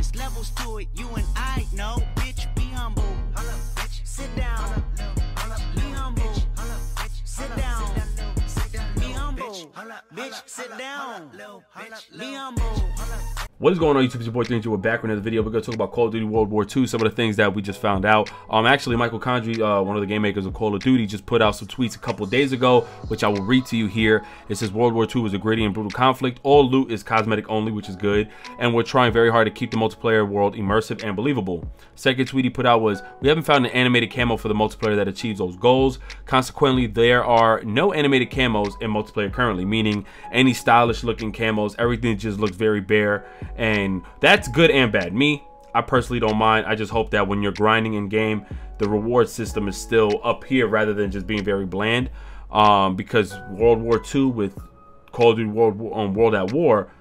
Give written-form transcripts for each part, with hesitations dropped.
It's levels to it, you and I know. Bitch, be humble. Sit down. Be humble. Sit down. Be humble. Bitch, sit down. Be humble. What is going on, YouTube? It's your boy 3 with back in another video. We're going to talk about Call of Duty World War II, some of the things that we just found out. Actually, Michael Condrey, one of the game makers of Call of Duty, just put out some tweets a couple of days ago, which I will read to you here. It says, World War II was a gritty and brutal conflict. All loot is cosmetic only, which is good. And we're trying very hard to keep the multiplayer world immersive and believable. Second tweet he put out was, we haven't found an animated camo for the multiplayer that achieves those goals. Consequently, there are no animated camos in multiplayer currently, meaning any stylish looking camos. Everything just looks very bare. And that's good and bad. I personally don't mind. I just hope that when you're grinding in game, the reward system is still up here rather than just being very bland. Because World War II with Call of Duty World at War,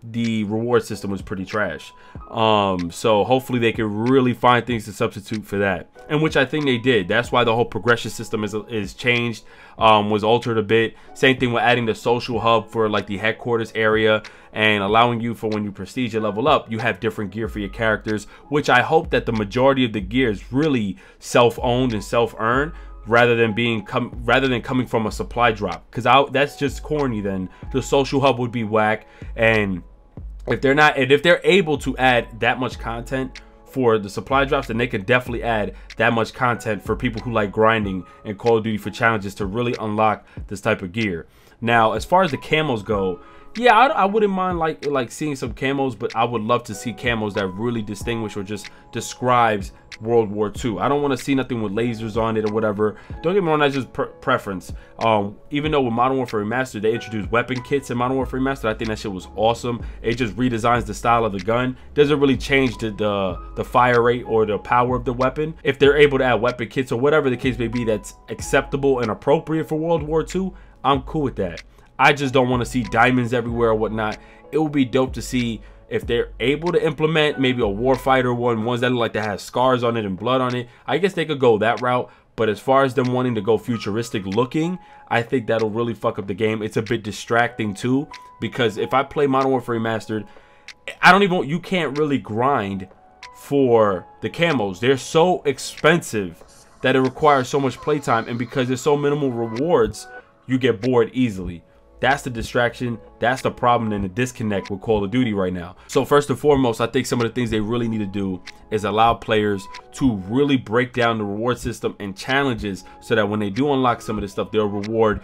the reward system was pretty trash. So hopefully they can really find things to substitute for that, and which I think they did. That's why the whole progression system is changed, was altered a bit. Same thing with adding the social hub for like the headquarters area and allowing you, for when you prestige and level up, you have different gear for your characters, which I hope that the majority of the gear is really self-owned and self-earned, rather than coming from a supply drop, because that's just corny. Then the social hub would be whack. And if they're able to add that much content for the supply drops, then they could definitely add that much content for people who like grinding and Call of Duty for challenges to really unlock this type of gear. Now, as far as the camos go, yeah, I wouldn't mind like seeing some camos, but I would love to see camos that really distinguish or just describes World War II. I don't want to see nothing with lasers on it or whatever. Don't get me wrong, that's just preference. Even though with Modern Warfare Remastered they introduced weapon kits in Modern Warfare Remastered, I think that shit was awesome. It just redesigns the style of the gun. Doesn't really change the fire rate or the power of the weapon. If they're able to add weapon kits or whatever the case may be that's acceptable and appropriate for World War II, I'm cool with that. I just don't want to see diamonds everywhere or whatnot. It would be dope to see if they're able to implement maybe a warfighter ones that look like they have scars on it and blood on it. I guess they could go that route. But as far as them wanting to go futuristic looking, I think that'll really fuck up the game. It's a bit distracting too, because if I play Modern Warfare Remastered, you can't really grind for the camos. They're so expensive that it requires so much playtime, and because there's so minimal rewards, you get bored easily. That's the distraction. That's the problem and the disconnect with Call of Duty right now. So first and foremost, I think some of the things they really need to do is allow players to really break down the reward system and challenges, so that when they do unlock some of this stuff, they'll reward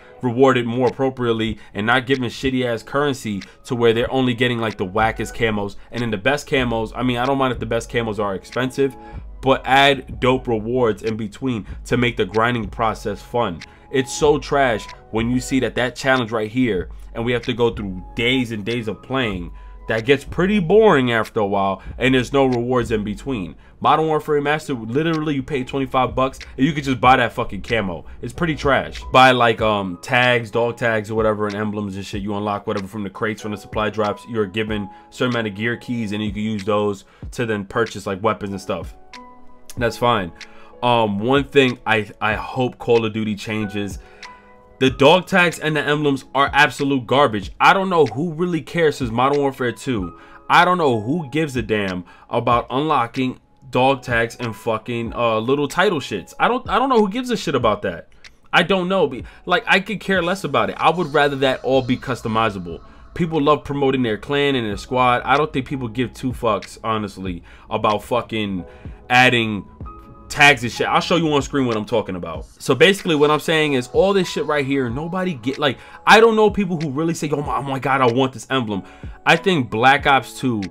it more appropriately, and not giving shitty ass currency to where they're only getting like the wackest camos. And then the best camos, I mean, I don't mind if the best camos are expensive, but add dope rewards in between to make the grinding process fun. It's so trash when you see that challenge right here, and we have to go through days and days of playing. That gets pretty boring after a while, and there's no rewards in between. Modern Warfare Remastered, literally you pay 25 bucks and you could just buy that fucking camo. It's pretty trash. Buy like tags, dog tags or whatever, and emblems and shit. You unlock whatever from the crates, from the supply drops. You're given a certain amount of gear keys, and you can use those to then purchase like weapons and stuff. That's fine. One thing I hope Call of Duty changes: the dog tags and the emblems are absolute garbage. I don't know who really cares since Modern Warfare 2. I don't know who gives a damn about unlocking dog tags and fucking little title shits. I don't know who gives a shit about that. I don't know. Like, I could care less about it. I would rather that all be customizable. People love promoting their clan and their squad. I don't think people give two fucks, honestly, about fucking adding tags and shit. I'll show you on screen what I'm talking about. So basically what I'm saying is, all this shit right here, nobody get, like, I don't know people who really say, oh my god, I want this emblem. I think Black Ops 2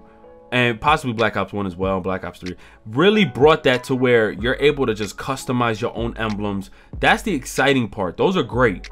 and possibly Black Ops 1 as well, Black Ops 3, really brought that to where you're able to just customize your own emblems. That's the exciting part. Those are great.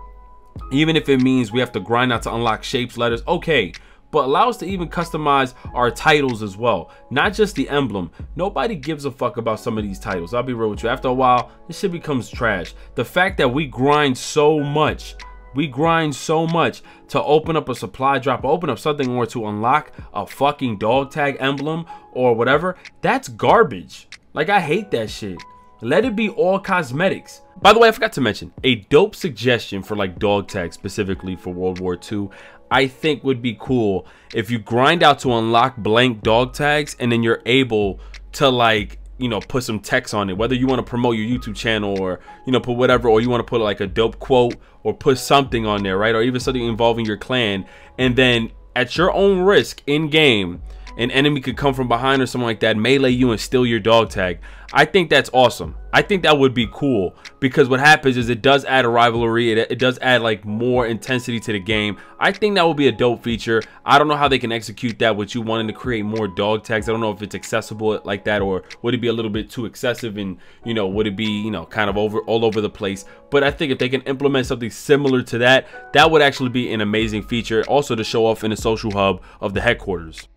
Even if it means we have to grind out to unlock shapes, letters, okay. But allow us to even customize our titles as well, not just the emblem. Nobody gives a fuck about some of these titles. I'll be real with you. After a while, this shit becomes trash. The fact that we grind so much to open up a supply drop, or open up something, or to unlock a fucking dog tag emblem or whatever, that's garbage. Like, I hate that shit. Let it be all cosmetics. By the way, I forgot to mention a dope suggestion for like dog tags specifically for World War II. I think would be cool if you grind out to unlock blank dog tags, and then you're able to, like, you know, put some text on it, whether you want to promote your YouTube channel, or, you know, put whatever, or you want to put like a dope quote or put something on there, right? Or even something involving your clan, and then at your own risk in game, an enemy could come from behind or something like that, melee you and steal your dog tag. I think that's awesome. I think that would be cool, because what happens is it does add a rivalry. It does add like more intensity to the game. I think that would be a dope feature. I don't know how they can execute that with you wanting to create more dog tags. I don't know if it's accessible like that, or would it be a little bit too excessive, and, you know, would it be, you know, kind of all over the place. But I think if they can implement something similar to that, that would actually be an amazing feature, also to show off in the social hub of the headquarters.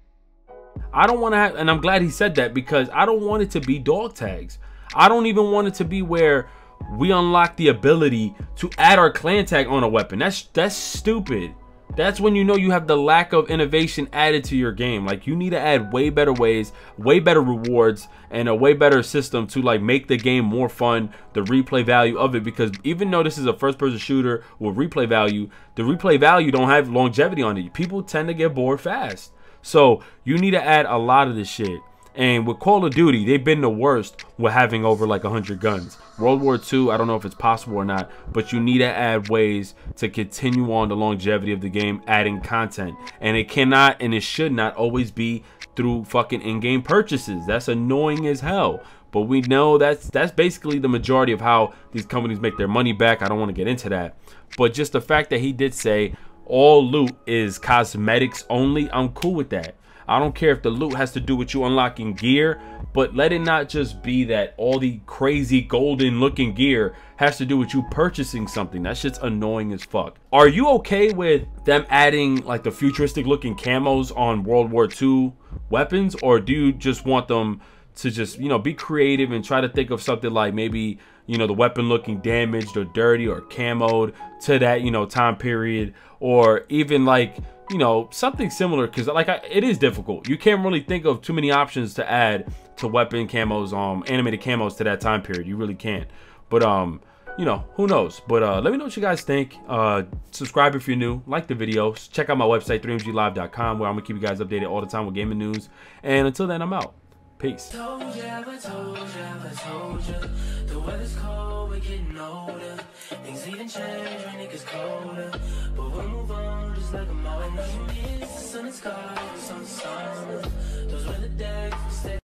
I don't want to have, and I'm glad he said that, because I don't want it to be dog tags. I don't even want it to be where we unlock the ability to add our clan tag on a weapon. That's stupid. That's when you know you have the lack of innovation added to your game. Like, you need to add way better ways, way better rewards, and a way better system to, like, make the game more fun, the replay value of it. Because even though this is a first-person shooter with replay value, the replay value don't have longevity on it. People tend to get bored fast. So you need to add a lot of this shit. And with Call of Duty, they've been the worst with having over like 100 guns. World War II, I don't know if it's possible or not, but you need to add ways to continue on the longevity of the game, adding content. And it cannot, and it should not always be through fucking in-game purchases. That's annoying as hell. But we know that's basically the majority of how these companies make their money back. I don't want to get into that. But just the fact that he did say all loot is cosmetics only, I'm cool with that. I don't care if the loot has to do with you unlocking gear, but let it not just be that all the crazy golden looking gear has to do with you purchasing something. That shit's annoying as fuck. Are you okay with them adding like the futuristic looking camos on World War II weapons, or do you just want them to just, you know, be creative and try to think of something like maybe, you know, the weapon looking damaged or dirty or camoed to that, you know, time period, or even like, you know, something similar? Because like it is difficult. You can't really think of too many options to add to weapon camos, animated camos to that time period. You really can't. But you know, who knows? But let me know what you guys think. Subscribe if you're new, like the video, check out my website 3mglive.com, where I'm gonna keep you guys updated all the time with gaming news. And until then, I'm out. Peace. The weather's cold, we're getting older. Things even change when it gets colder. But we'll move on just like a moment. The sun is gone, the sun's summer. Those were the days we stayed.